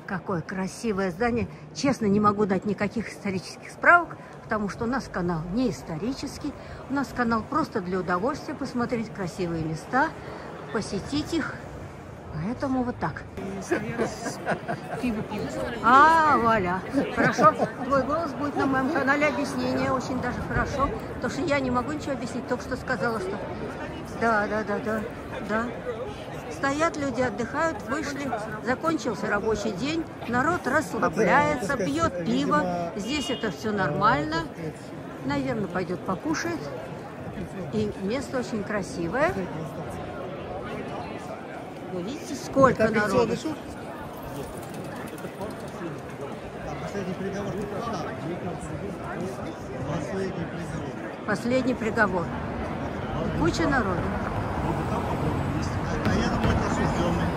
Какое красивое здание. Честно, не могу дать никаких исторических справок, потому что у нас канал не исторический. У нас канал просто для удовольствия, посмотреть красивые места, посетить их. Поэтому вот так. Валя. Хорошо. Твой голос будет на моем канале. Объяснение очень даже хорошо. Потому что я не могу ничего объяснить. Только что сказала, что... Да. Стоят люди, отдыхают, вышли. Закончился рабочий день. Народ расслабляется, пьет пиво. Здесь это все нормально. Наверное, пойдет покушает. И место очень красивое. Вы видите, сколько народу? Последний приговор. Куча народу. А я думаю, это осужденный.